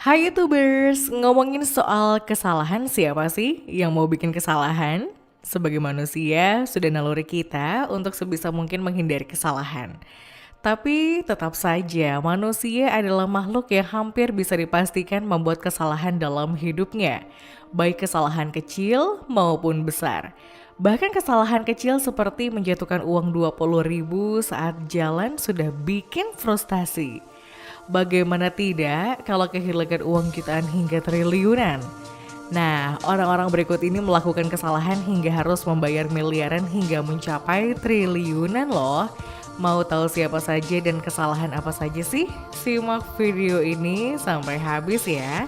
Hai YouTubers, ngomongin soal kesalahan siapa sih yang mau bikin kesalahan? Sebagai manusia, sudah naluri kita untuk sebisa mungkin menghindari kesalahan. Tapi tetap saja manusia adalah makhluk yang hampir bisa dipastikan membuat kesalahan dalam hidupnya. Baik kesalahan kecil maupun besar. Bahkan kesalahan kecil seperti menjatuhkan uang 20.000 saat jalan sudah bikin frustasi. Bagaimana tidak kalau kehilangan uang jutaan hingga triliunan? Nah, orang-orang berikut ini melakukan kesalahan hingga harus membayar miliaran hingga mencapai triliunan loh. Mau tahu siapa saja dan kesalahan apa saja sih? Simak video ini sampai habis ya.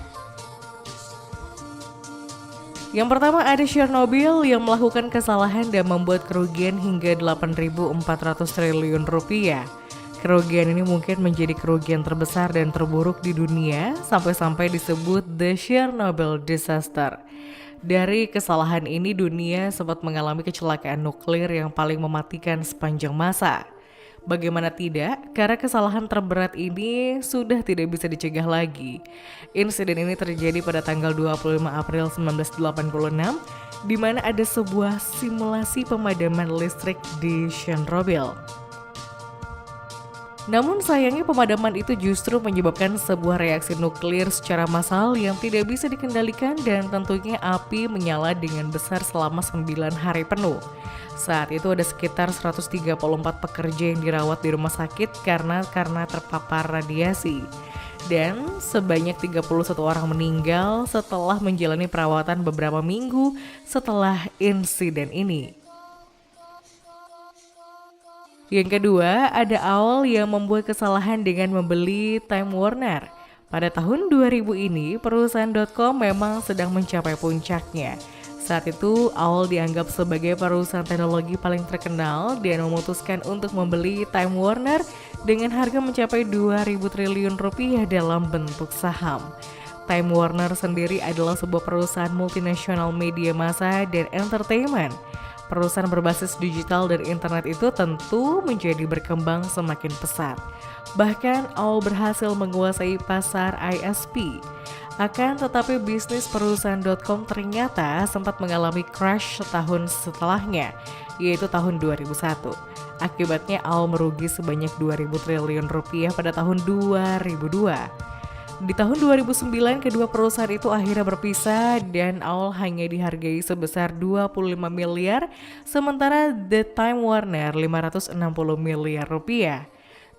Yang pertama ada Chernobyl yang melakukan kesalahan dan membuat kerugian hingga 8.400 triliun rupiah. Kerugian ini mungkin menjadi kerugian terbesar dan terburuk di dunia sampai-sampai disebut The Chernobyl Disaster. Dari kesalahan ini dunia sempat mengalami kecelakaan nuklir yang paling mematikan sepanjang masa. Bagaimana tidak, karena kesalahan terberat ini sudah tidak bisa dicegah lagi. Insiden ini terjadi pada tanggal 25 April 1986, di mana ada sebuah simulasi pemadaman listrik di Chernobyl. Namun sayangnya pemadaman itu justru menyebabkan sebuah reaksi nuklir secara massal yang tidak bisa dikendalikan dan tentunya api menyala dengan besar selama 9 hari penuh. Saat itu ada sekitar 134 pekerja yang dirawat di rumah sakit karena terpapar radiasi. Dan sebanyak 31 orang meninggal setelah menjalani perawatan beberapa minggu setelah insiden ini. Yang kedua, ada Aol yang membuat kesalahan dengan membeli Time Warner. Pada tahun 2000 ini, perusahaan .com memang sedang mencapai puncaknya. Saat itu, Aol dianggap sebagai perusahaan teknologi paling terkenal dan memutuskan untuk membeli Time Warner dengan harga mencapai 2.000 triliun rupiah dalam bentuk saham. Time Warner sendiri adalah sebuah perusahaan multinasional media massa dan entertainment. Perusahaan berbasis digital dan internet itu tentu menjadi berkembang semakin pesat. Bahkan AOL berhasil menguasai pasar ISP. Akan tetapi bisnis perusahaan .com ternyata sempat mengalami crash setahun setelahnya, yaitu tahun 2001. Akibatnya AOL merugi sebanyak 2.000 triliun rupiah pada tahun 2002. Di tahun 2009 kedua perusahaan itu akhirnya berpisah dan AOL hanya dihargai sebesar 25 miliar sementara The Time Warner 560 miliar rupiah.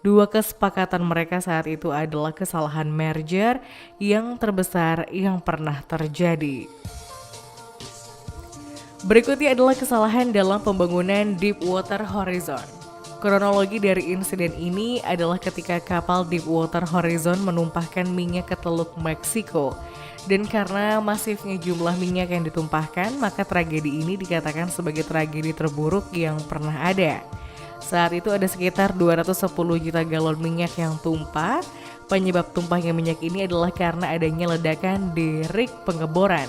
Dua kesepakatan mereka saat itu adalah kesalahan merger yang terbesar yang pernah terjadi. Berikutnya adalah kesalahan dalam pembangunan Deepwater Horizon. Kronologi dari insiden ini adalah ketika kapal Deepwater Horizon menumpahkan minyak ke Teluk Meksiko. Dan karena masifnya jumlah minyak yang ditumpahkan, maka tragedi ini dikatakan sebagai tragedi terburuk yang pernah ada. Saat itu ada sekitar 210 juta galon minyak yang tumpah. Penyebab tumpahnya minyak ini adalah karena adanya ledakan di rig pengeboran.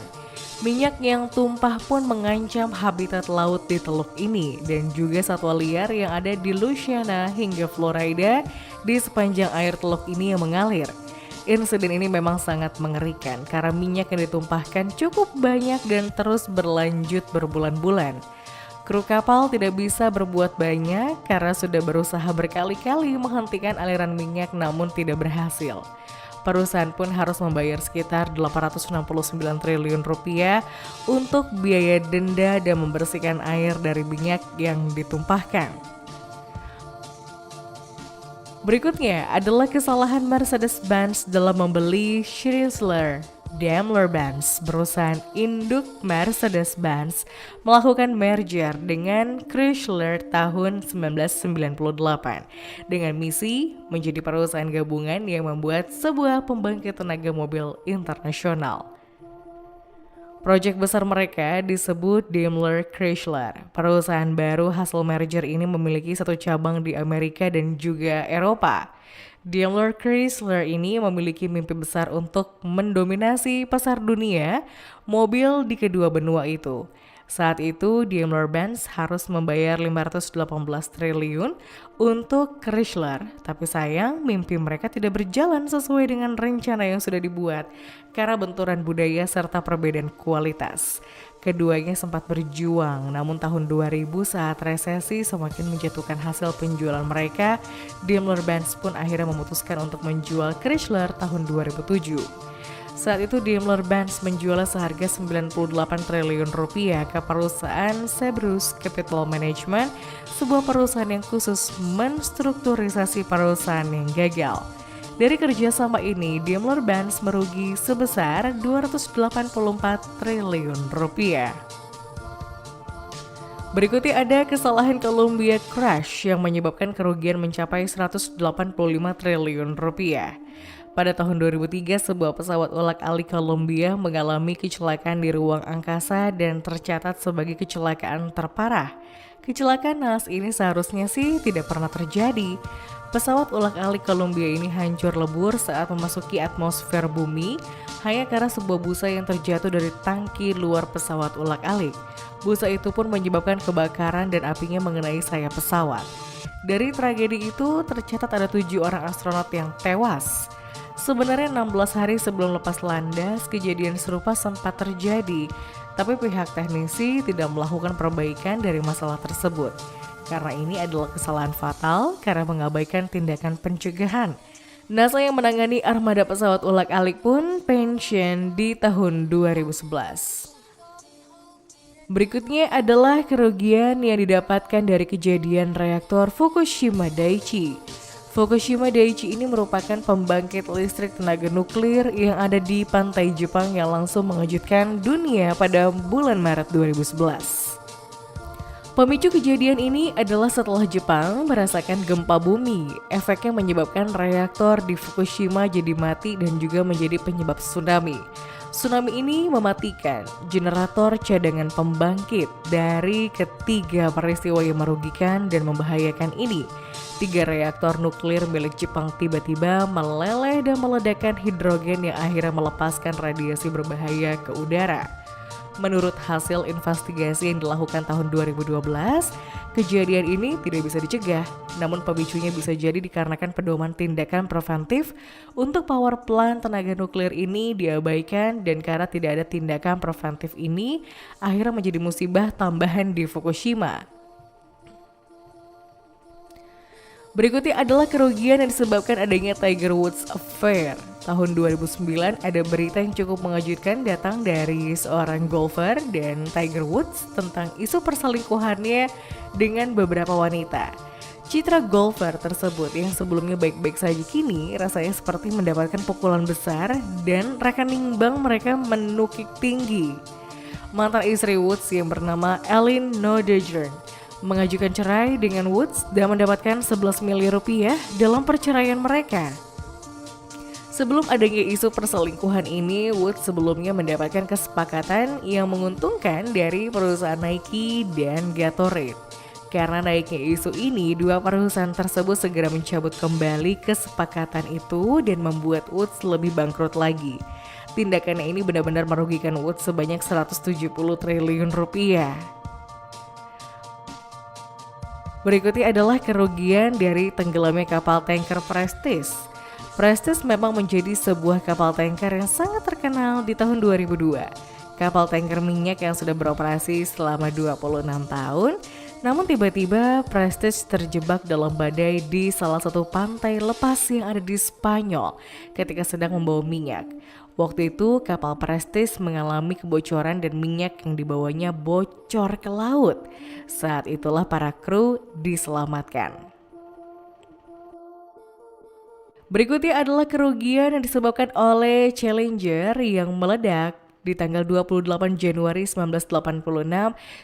Minyak yang tumpah pun mengancam habitat laut di teluk ini dan juga satwa liar yang ada di Louisiana hingga Florida di sepanjang air teluk ini yang mengalir. Insiden ini memang sangat mengerikan karena minyak yang ditumpahkan cukup banyak dan terus berlanjut berbulan-bulan. Kru kapal tidak bisa berbuat banyak karena sudah berusaha berkali-kali menghentikan aliran minyak namun tidak berhasil. Perusahaan pun harus membayar sekitar 869 triliun rupiah untuk biaya denda dan membersihkan air dari minyak yang ditumpahkan. Berikutnya adalah kesalahan Mercedes-Benz dalam membeli Chrysler-Daimler-Benz, perusahaan induk Mercedes-Benz, melakukan merger dengan Chrysler tahun 1998 dengan misi menjadi perusahaan gabungan yang membuat sebuah pembangkit tenaga mobil internasional. Proyek besar mereka disebut Daimler Chrysler. Perusahaan baru hasil merger ini memiliki satu cabang di Amerika dan juga Eropa. Daimler Chrysler ini memiliki mimpi besar untuk mendominasi pasar dunia mobil di kedua benua itu. Saat itu Daimler-Benz harus membayar 518 triliun untuk Chrysler, tapi sayang mimpi mereka tidak berjalan sesuai dengan rencana yang sudah dibuat karena benturan budaya serta perbedaan kualitas. Keduanya sempat berjuang, namun tahun 2000 saat resesi semakin menjatuhkan hasil penjualan mereka, Daimler-Benz pun akhirnya memutuskan untuk menjual Chrysler tahun 2007. Saat itu Daimler-Benz menjualnya seharga 98 triliun rupiah ke perusahaan Cerberus Capital Management, sebuah perusahaan yang khusus menstrukturisasi perusahaan yang gagal. Dari kerjasama ini, Daimler-Benz merugi sebesar 284 triliun rupiah. Berikutnya ada kesalahan Columbia Crash yang menyebabkan kerugian mencapai 185 triliun rupiah. Pada tahun 2003, sebuah pesawat ulak-alik Columbia mengalami kecelakaan di ruang angkasa dan tercatat sebagai kecelakaan terparah. Kecelakaan naas ini seharusnya sih tidak pernah terjadi. Pesawat ulak-alik Columbia ini hancur lebur saat memasuki atmosfer bumi hanya karena sebuah busa yang terjatuh dari tangki luar pesawat ulak-alik. Busa itu pun menyebabkan kebakaran dan apinya mengenai sayap pesawat. Dari tragedi itu tercatat ada 7 orang astronot yang tewas. Sebenarnya 16 hari sebelum lepas landas, kejadian serupa sempat terjadi, tapi pihak teknisi tidak melakukan perbaikan dari masalah tersebut. Karena ini adalah kesalahan fatal karena mengabaikan tindakan pencegahan. NASA yang menangani armada pesawat ulak-alik pun pensiun di tahun 2011. Berikutnya adalah kerugian yang didapatkan dari kejadian reaktor Fukushima Daiichi. Fukushima Daiichi ini merupakan pembangkit listrik tenaga nuklir yang ada di pantai Jepang yang langsung mengejutkan dunia pada bulan Maret 2011. Pemicu kejadian ini adalah setelah Jepang merasakan gempa bumi. Efeknya menyebabkan reaktor di Fukushima jadi mati dan juga menjadi penyebab tsunami. Tsunami ini mematikan generator cadangan pembangkit. Dari ketiga peristiwa yang merugikan dan membahayakan ini, 3 reaktor nuklir milik Jepang tiba-tiba meleleh dan meledakkan hidrogen yang akhirnya melepaskan radiasi berbahaya ke udara. Menurut hasil investigasi yang dilakukan tahun 2012, kejadian ini tidak bisa dicegah, namun pemicunya bisa jadi dikarenakan pedoman tindakan preventif untuk power plant tenaga nuklir ini diabaikan, dan karena tidak ada tindakan preventif ini, akhirnya menjadi musibah tambahan di Fukushima. Berikutnya adalah kerugian yang disebabkan adanya Tiger Woods Affair. Tahun 2009 ada berita yang cukup mengejutkan datang dari seorang golfer dan Tiger Woods tentang isu perselingkuhannya dengan beberapa wanita. Citra golfer tersebut yang sebelumnya baik-baik saja kini rasanya seperti mendapatkan pukulan besar dan rekening bank mereka menukik tinggi. Mantan istri Woods yang bernama Ellen Nodegern mengajukan cerai dengan Woods dan mendapatkan 11 miliar rupiah dalam perceraian mereka. Sebelum adanya isu perselingkuhan ini, Woods sebelumnya mendapatkan kesepakatan yang menguntungkan dari perusahaan Nike dan Gatorade. Karena naiknya isu ini, 2 perusahaan tersebut segera mencabut kembali kesepakatan itu dan membuat Woods lebih bangkrut lagi. Tindakannya ini benar-benar merugikan Woods sebanyak 170 triliun rupiah. Berikutnya adalah kerugian dari tenggelamnya kapal tanker Prestige. Prestige memang menjadi sebuah kapal tanker yang sangat terkenal di tahun 2002. Kapal tanker minyak yang sudah beroperasi selama 26 tahun, namun tiba-tiba Prestige terjebak dalam badai di salah satu pantai lepas yang ada di Spanyol ketika sedang membawa minyak. Waktu itu kapal Prestige mengalami kebocoran dan minyak yang dibawanya bocor ke laut. Saat itulah para kru diselamatkan. Berikutnya adalah kerugian yang disebabkan oleh Challenger yang meledak. Di tanggal 28 Januari 1986,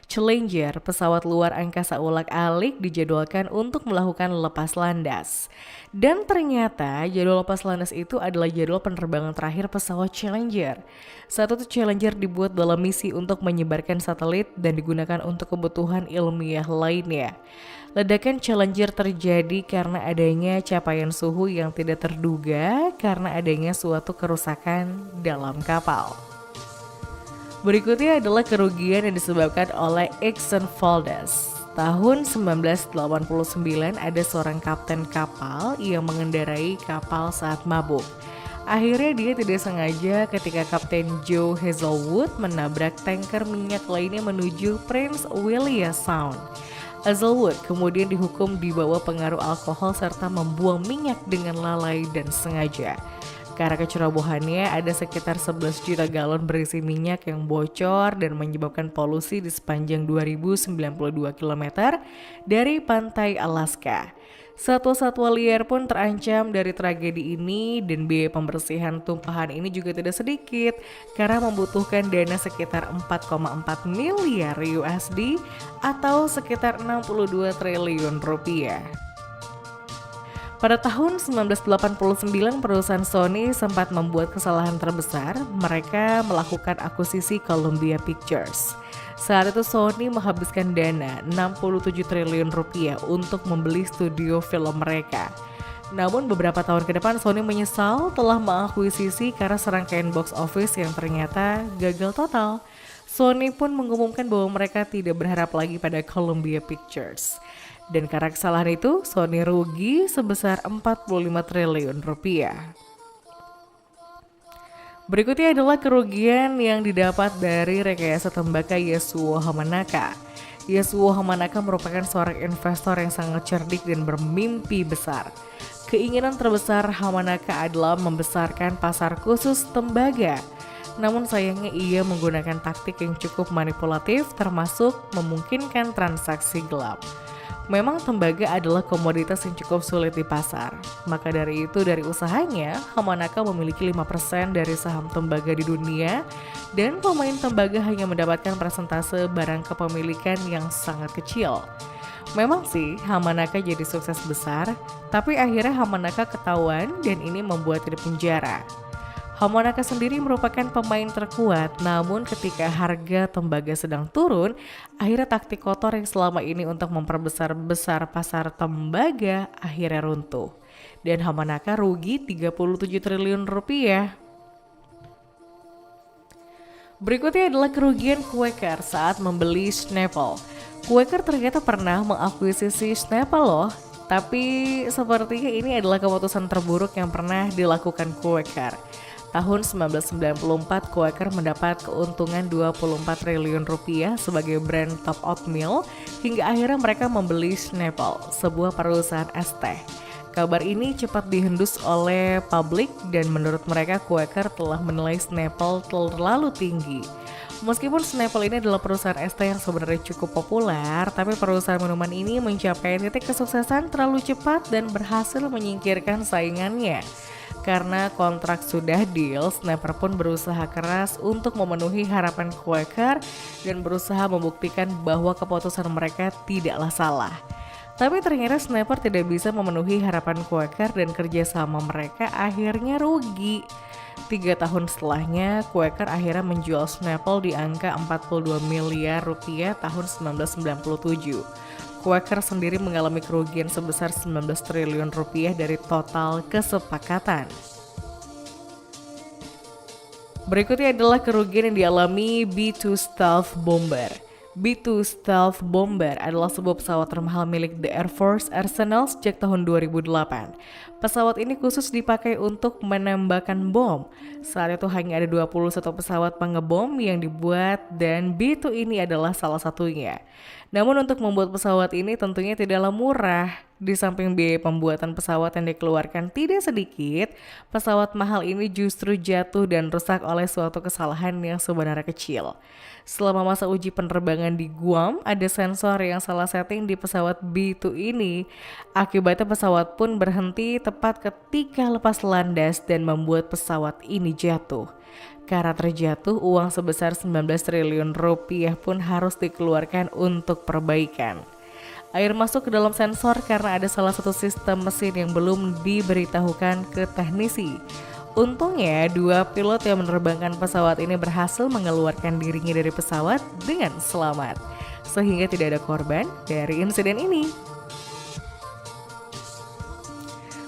Challenger, pesawat luar angkasa ulak-alik, dijadwalkan untuk melakukan lepas landas. Dan ternyata jadwal lepas landas itu adalah jadwal penerbangan terakhir pesawat Challenger. Saat itu Challenger dibuat dalam misi untuk menyebarkan satelit dan digunakan untuk kebutuhan ilmiah lainnya. Ledakan Challenger terjadi karena adanya capaian suhu yang tidak terduga karena adanya suatu kerusakan dalam kapal. Berikutnya adalah kerugian yang disebabkan oleh Exxon Valdez. Tahun 1989 ada seorang kapten kapal yang mengendarai kapal saat mabuk. Akhirnya dia tidak sengaja ketika Kapten Joe Hazelwood menabrak tanker minyak lainnya menuju Prince William Sound. Hazelwood kemudian dihukum di bawah pengaruh alkohol serta membuang minyak dengan lalai dan sengaja. Karena kecerobohannya ada sekitar 11 juta galon berisi minyak yang bocor dan menyebabkan polusi di sepanjang 2092 km dari pantai Alaska. Satwa-satwa liar pun terancam dari tragedi ini dan biaya pembersihan tumpahan ini juga tidak sedikit karena membutuhkan dana sekitar 4,4 miliar USD atau sekitar 62 triliun rupiah. Pada tahun 1989, perusahaan Sony sempat membuat kesalahan terbesar. Mereka melakukan akuisisi Columbia Pictures. Saat itu Sony menghabiskan dana 67 triliun rupiah untuk membeli studio film mereka. Namun beberapa tahun ke depan Sony menyesal telah mengakuisisi karena serangkaian box office yang ternyata gagal total. Sony pun mengumumkan bahwa mereka tidak berharap lagi pada Columbia Pictures. Dan karena kesalahan itu, Sony rugi sebesar 45 triliun rupiah. Berikutnya adalah kerugian yang didapat dari rekayasa tembakau Yasuo Hamanaka. Yasuo Hamanaka merupakan seorang investor yang sangat cerdik dan bermimpi besar. Keinginan terbesar Hamanaka adalah membesarkan pasar khusus tembaga. Namun sayangnya ia menggunakan taktik yang cukup manipulatif termasuk memungkinkan transaksi gelap. Memang tembaga adalah komoditas yang cukup sulit di pasar. Maka dari itu dari usahanya, Hamanaka memiliki 5% dari saham tembaga di dunia dan pemain tembaga hanya mendapatkan persentase barang kepemilikan yang sangat kecil. Memang sih Hamanaka jadi sukses besar, tapi akhirnya Hamanaka ketahuan dan ini membuatnya dipenjara. Hamanaka sendiri merupakan pemain terkuat, namun ketika harga tembaga sedang turun, akhirnya taktik kotor yang selama ini untuk memperbesar pasar tembaga akhirnya runtuh. Dan Hamanaka rugi 37 triliun rupiah. Berikutnya adalah kerugian Quaker saat membeli Snapple. Quaker ternyata pernah mengakuisisi Snapple loh, tapi sepertinya ini adalah keputusan terburuk yang pernah dilakukan Quaker. Tahun 1994, Quaker mendapat keuntungan 24 triliun rupiah sebagai brand top oatmeal hingga akhirnya mereka membeli Snapple, sebuah perusahaan es teh. Kabar ini cepat dihembus oleh publik dan menurut mereka Quaker telah menilai Snapple terlalu tinggi. Meskipun Snapple ini adalah perusahaan es teh yang sebenarnya cukup populer, tapi perusahaan minuman ini mencapai titik kesuksesan terlalu cepat dan berhasil menyingkirkan saingannya. Karena kontrak sudah deal, Snapper pun berusaha keras untuk memenuhi harapan Quaker dan berusaha membuktikan bahwa keputusan mereka tidaklah salah. Tapi ternyata Snapper tidak bisa memenuhi harapan Quaker dan kerjasama mereka akhirnya rugi. 3 tahun setelahnya, Quaker akhirnya menjual Snapple di angka 42 miliar rupiah tahun 1997. Quaker sendiri mengalami kerugian sebesar 19 triliun rupiah dari total kesepakatan. Berikutnya adalah kerugian yang dialami B-2 Stealth Bomber. B-2 Stealth Bomber adalah sebuah pesawat termahal milik The Air Force Arsenal sejak tahun 2008. Pesawat ini khusus dipakai untuk menembakkan bom. Saat itu hanya ada 21 pesawat pengebom yang dibuat dan B-2 ini adalah salah satunya. Namun untuk membuat pesawat ini tentunya tidaklah murah. Di samping biaya pembuatan pesawat yang dikeluarkan tidak sedikit, pesawat mahal ini justru jatuh dan rusak oleh suatu kesalahan yang sebenarnya kecil. Selama masa uji penerbangan di Guam, ada sensor yang salah setting di pesawat B-2 ini. Akibatnya pesawat pun berhenti tepat ketika lepas landas dan membuat pesawat ini jatuh. Karena terjatuh, uang sebesar 19 triliun rupiah pun harus dikeluarkan untuk perbaikan. Air masuk ke dalam sensor karena ada salah satu sistem mesin yang belum diberitahukan ke teknisi. Untungnya, 2 pilot yang menerbangkan pesawat ini berhasil mengeluarkan dirinya dari pesawat dengan selamat, sehingga tidak ada korban dari insiden ini.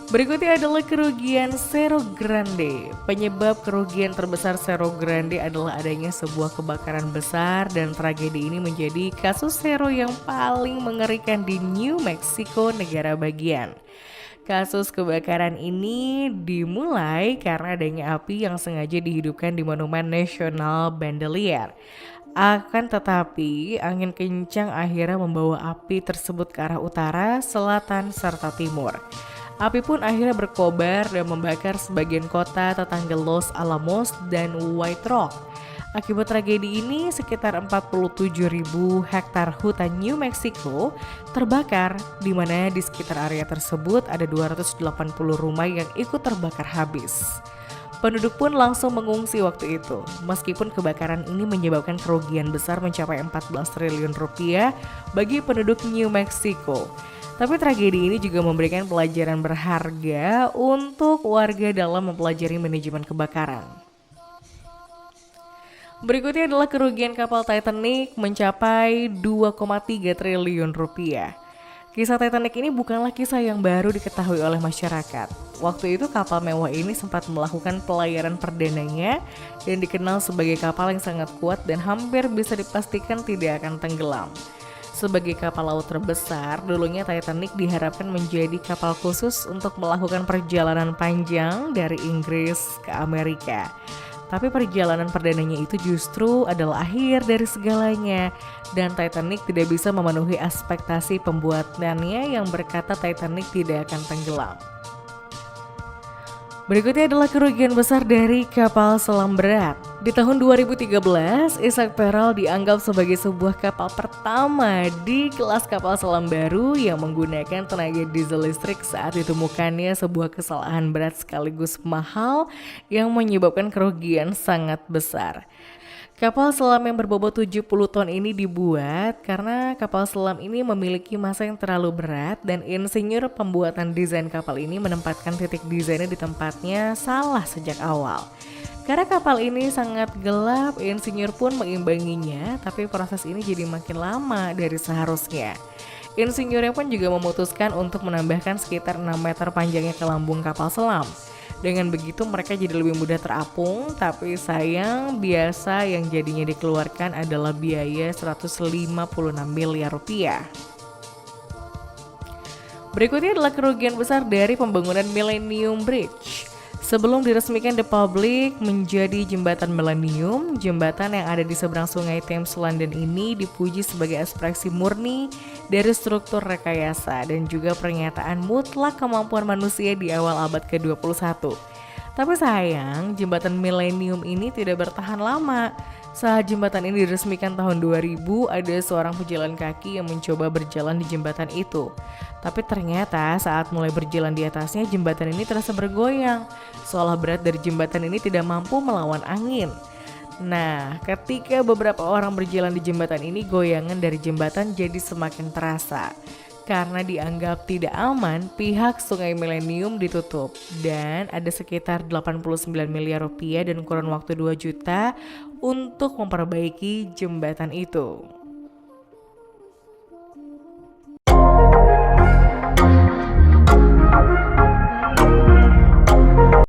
Berikutnya adalah kerugian Cerro Grande. Penyebab kerugian terbesar Cerro Grande adalah adanya sebuah kebakaran besar, dan tragedi ini menjadi kasus Cerro yang paling mengerikan di New Mexico, negara bagian. Kasus kebakaran ini dimulai karena adanya api yang sengaja dihidupkan di Monumen Nasional Bandelier. Akan tetapi, angin kencang akhirnya membawa api tersebut ke arah utara, selatan, serta timur. Api pun akhirnya berkobar dan membakar sebagian kota tetangga Los Alamos dan White Rock. Akibat tragedi ini, sekitar 47.000 hektar hutan New Mexico terbakar, di mana di sekitar area tersebut ada 280 rumah yang ikut terbakar habis. Penduduk pun langsung mengungsi waktu itu. Meskipun kebakaran ini menyebabkan kerugian besar mencapai 14 triliun rupiah bagi penduduk New Mexico. Tapi tragedi ini juga memberikan pelajaran berharga untuk warga dalam mempelajari manajemen kebakaran. Berikutnya adalah kerugian kapal Titanic mencapai 2,3 triliun rupiah. Kisah Titanic ini bukanlah kisah yang baru diketahui oleh masyarakat. Waktu itu kapal mewah ini sempat melakukan pelayaran perdananya dan dikenal sebagai kapal yang sangat kuat dan hampir bisa dipastikan tidak akan tenggelam. Sebagai kapal laut terbesar, dulunya Titanic diharapkan menjadi kapal khusus untuk melakukan perjalanan panjang dari Inggris ke Amerika. Tapi perjalanan perdananya itu justru adalah akhir dari segalanya, dan Titanic tidak bisa memenuhi ekspektasi pembuatannya yang berkata Titanic tidak akan tenggelam. Berikutnya adalah kerugian besar dari kapal selam berat. Di tahun 2013, Isaac Peral dianggap sebagai sebuah kapal pertama di kelas kapal selam baru yang menggunakan tenaga diesel listrik saat ditemukannya sebuah kesalahan berat sekaligus mahal yang menyebabkan kerugian sangat besar. Kapal selam yang berbobot 70 ton ini dibuat karena kapal selam ini memiliki massa yang terlalu berat, dan insinyur pembuatan desain kapal ini menempatkan titik desainnya di tempatnya salah sejak awal. Karena kapal ini sangat gelap, insinyur pun mengimbanginya, tapi proses ini jadi makin lama dari seharusnya. Insinyurnya pun juga memutuskan untuk menambahkan sekitar 6 meter panjangnya ke lambung kapal selam. Dengan begitu mereka jadi lebih mudah terapung, tapi sayang biasa yang jadinya dikeluarkan adalah biaya 156 miliar rupiah. Berikutnya adalah kerugian besar dari pembangunan Millennium Bridge. Sebelum diresmikan The Public menjadi jembatan Millennium, jembatan yang ada di seberang sungai Thames London ini dipuji sebagai ekspresi murni dari struktur rekayasa dan juga pernyataan mutlak kemampuan manusia di awal abad ke-21. Tapi sayang, jembatan Millennium ini tidak bertahan lama. Saat jembatan ini diresmikan tahun 2000, ada seorang pejalan kaki yang mencoba berjalan di jembatan itu. Tapi ternyata saat mulai berjalan di atasnya, jembatan ini terasa bergoyang, seolah berat dari jembatan ini tidak mampu melawan angin. Nah, ketika beberapa orang berjalan di jembatan ini, goyangan dari jembatan jadi semakin terasa. Karena dianggap tidak aman, pihak Sungai Millennium ditutup dan ada sekitar 89 miliar rupiah dan kurun waktu 2 juta untuk memperbaiki jembatan itu.